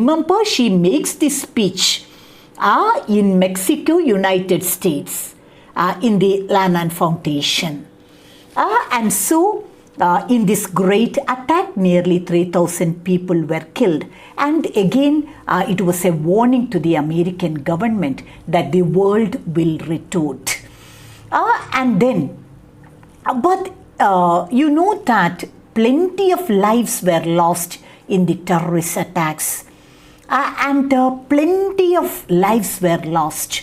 Remember, she makes this speech in Mexico, United States, in the Lannan Foundation. And so, in this great attack, nearly 3,000 people were killed. And again, it was a warning to the American government that the world will retort. But you know that plenty of lives were lost in the terrorist attacks. And plenty of lives were lost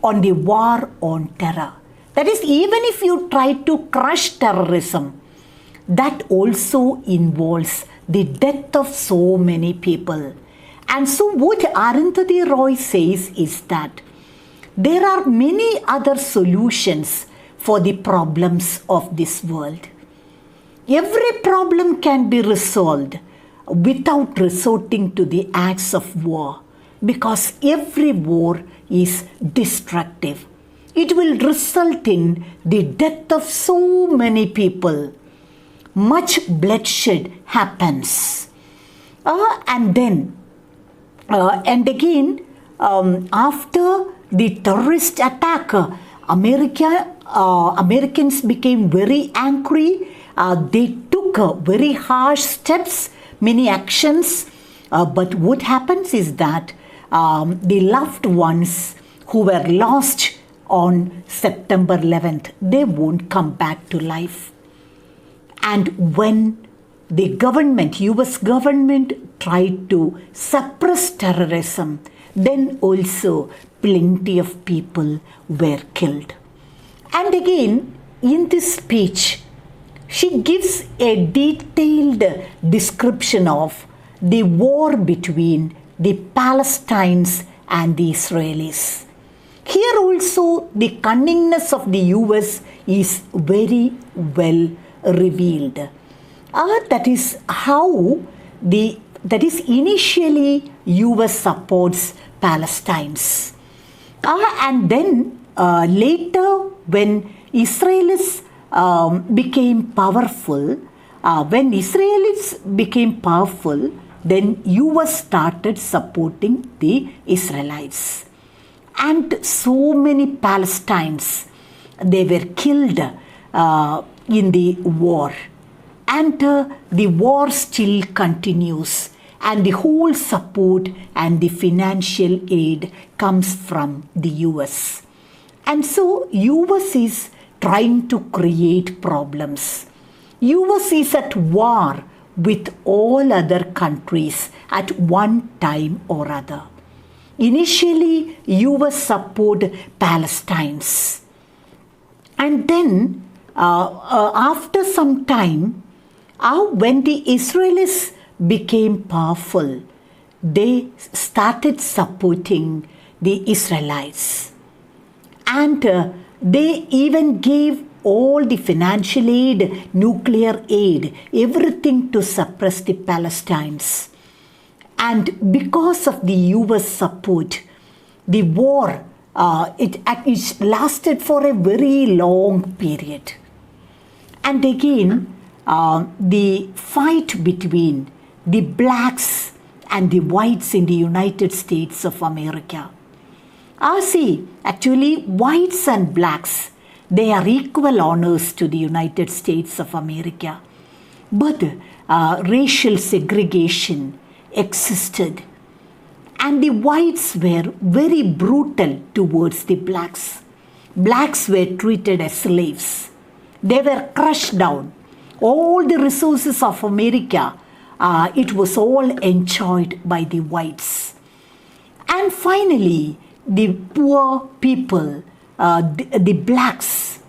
on the war on terror. That is, even if you try to crush terrorism, that also involves the death of so many people. And so what Arundhati Roy says is that there are many other solutions for the problems of this world. Every problem can be resolved without resorting to the acts of war, because every war is destructive. It will result in the death of so many people. Much bloodshed happens. And again, after the terrorist attack, Americans became very angry. They took very harsh steps, many actions. But what happens is that the loved ones who were lost on September 11th, they won't come back to life. And when the government, US government, tried to suppress terrorism, then also plenty of people were killed. And again, in this speech, she gives a detailed description of the war between the Palestinians and the Israelis. Here also the cunningness of the US is very well revealed. That is initially US supports Palestinians. And then later, when Israelis became powerful, then US started supporting the Israelites. And so many Palestinians, they were killed in the war. And the war still continues. And the whole support and the financial aid comes from the US. And so US is trying to create problems. US is at war with all other countries at one time or other. Initially, US supported Palestinians. And then, after some time, when the Israelis became powerful, they started supporting the Israelites. And they even gave all the financial aid, nuclear aid, everything to suppress the Palestinians. And because of the US support, the war, it lasted for a very long period. And again, the fight between the blacks and the whites in the United States of America. Actually, whites and blacks, they are equal honors to the United States of America. But racial segregation existed. And the whites were very brutal towards the blacks. Blacks were treated as slaves. They were crushed down. All the resources of America, it was all enjoyed by the whites. And finally, the poor people, the blacks,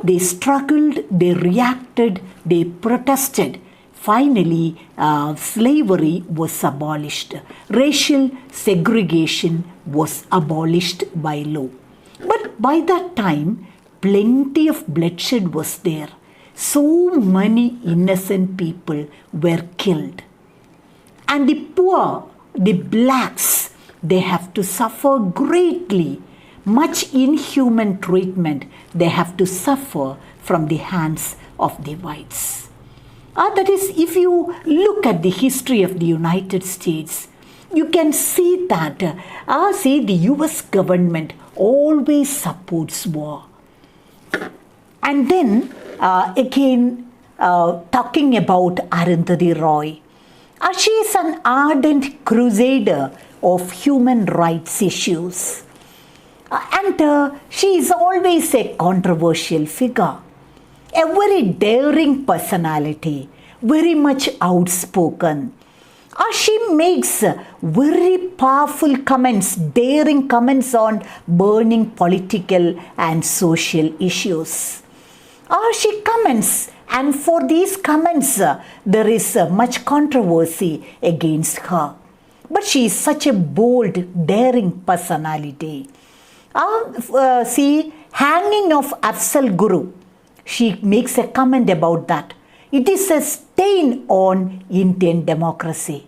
they struggled, they reacted, they protested. Finally, slavery was abolished. Racial segregation was abolished by law. But by that time, plenty of bloodshed was there. So many innocent people were killed. And the poor, the blacks, they have to suffer greatly. Much inhuman treatment they have to suffer from the hands of the whites. That is, if you look at the history of the United States, you can see that the US government always supports war. And then again, talking about Arundhati Roy, she is an ardent crusader of human rights issues. And she is always a controversial figure, a very daring personality, very much outspoken. She makes very powerful comments, daring comments on burning political and social issues. She comments, and for these comments, there is much controversy against her. But she is such a bold, daring personality. See, hanging of Afzal Guru, she makes a comment about that. It is a stain on Indian democracy.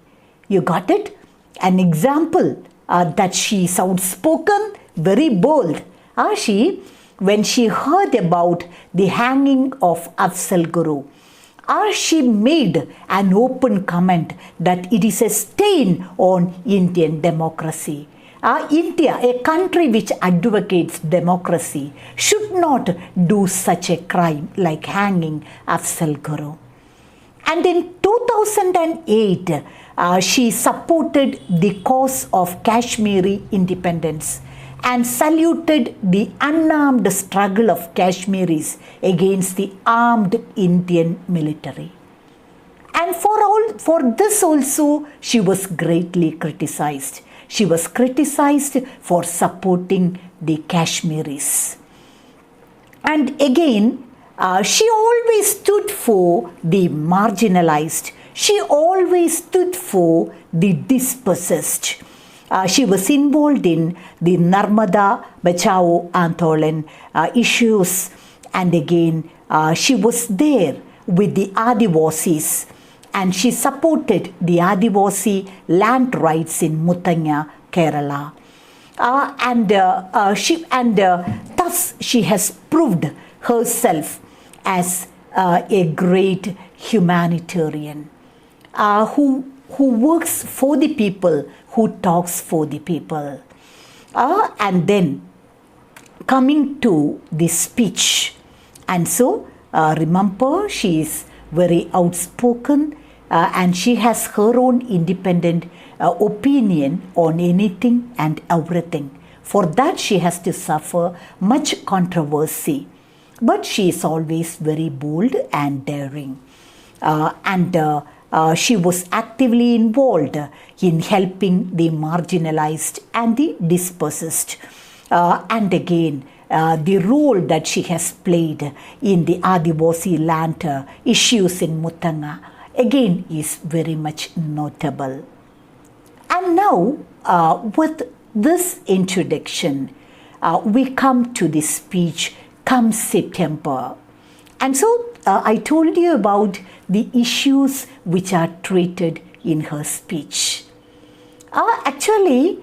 You got it? An example that she is outspoken, very bold. When she heard about the hanging of Afzal Guru, she made an open comment that it is a stain on Indian democracy. India, a country which advocates democracy, should not do such a crime like hanging Afzal Guru. And in 2008, she supported the cause of Kashmiri independence and saluted the unarmed struggle of Kashmiris against the armed Indian military. And for this also, she was greatly criticized. She was criticized for supporting the Kashmiris. And again, she always stood for the marginalized. She always stood for the dispossessed. She was involved in the Narmada Bachao Andolan issues, and again she was there with the Adivasis, and she supported the Adivasi land rights in Muthanya, Kerala. Thus she has proved herself as a great humanitarian who works for the people, who talks for the people. And then coming to the speech. And so remember, she is very outspoken and she has her own independent opinion on anything and everything. For that she has to suffer much controversy. But she is always very bold and daring. She was actively involved in helping the marginalized and the dispossessed. And again, the role that she has played in the Adivasi land issues in Muthanga, again, is very much notable. And now, with this introduction, we come to the speech come September. And so, I told you about the issues which are treated in her speech. Actually,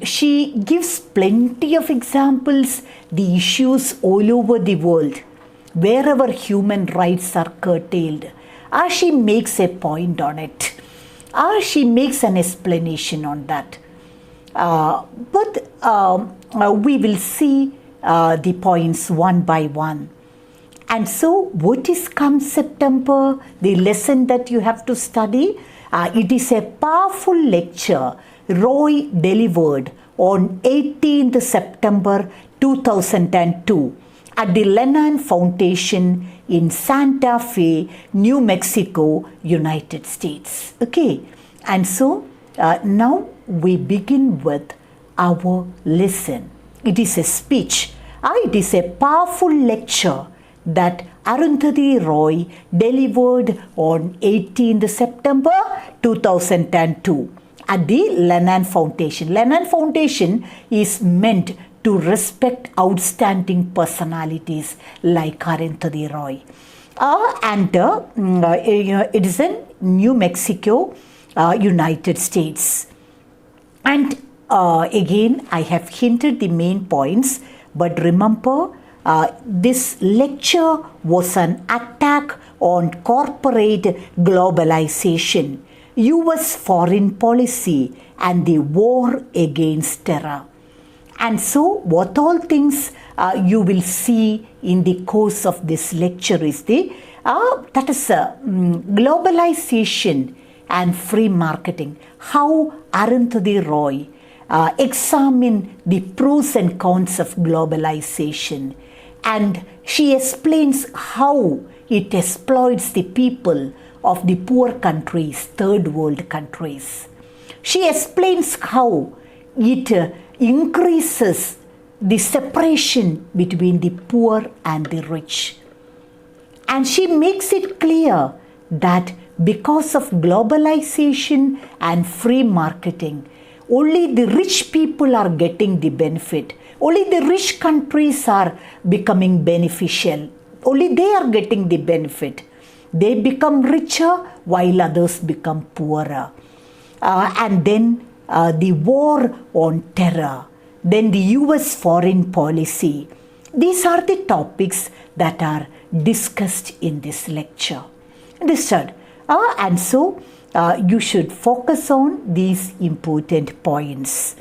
she gives plenty of examples, the issues all over the world, wherever human rights are curtailed. She makes a point on it. She makes an explanation on that. But we will see the points one by one. And so, what is come September, the lesson that you have to study? It is a powerful lecture Roy delivered on 18th September 2002 at the Lennon Foundation in Santa Fe, New Mexico, United States. Okay, and so now we begin with our lesson. It is a speech. It is a powerful lecture that Arundhati Roy delivered on 18th September 2002 at the Lennon Foundation. Lennon Foundation is meant to respect outstanding personalities like Arundhati Roy. It is in New Mexico, United States. And again, I have hinted the main points, but remember, this lecture was an attack on corporate globalization, US foreign policy and the war against terror. And so what all things you will see in the course of this lecture is globalization and free marketing. How Arundhati Roy examine the pros and cons of globalization, and she explains how it exploits the people of the poor countries, third world countries. She explains how it increases the separation between the poor and the rich. And she makes it clear that because of globalization and free marketing, only the rich people are getting the benefit. Only the rich countries are becoming beneficial. Only they are getting the benefit. They become richer while others become poorer. And then the war on terror, then the US foreign policy. These are the topics that are discussed in this lecture. Understood? And so you should focus on these important points.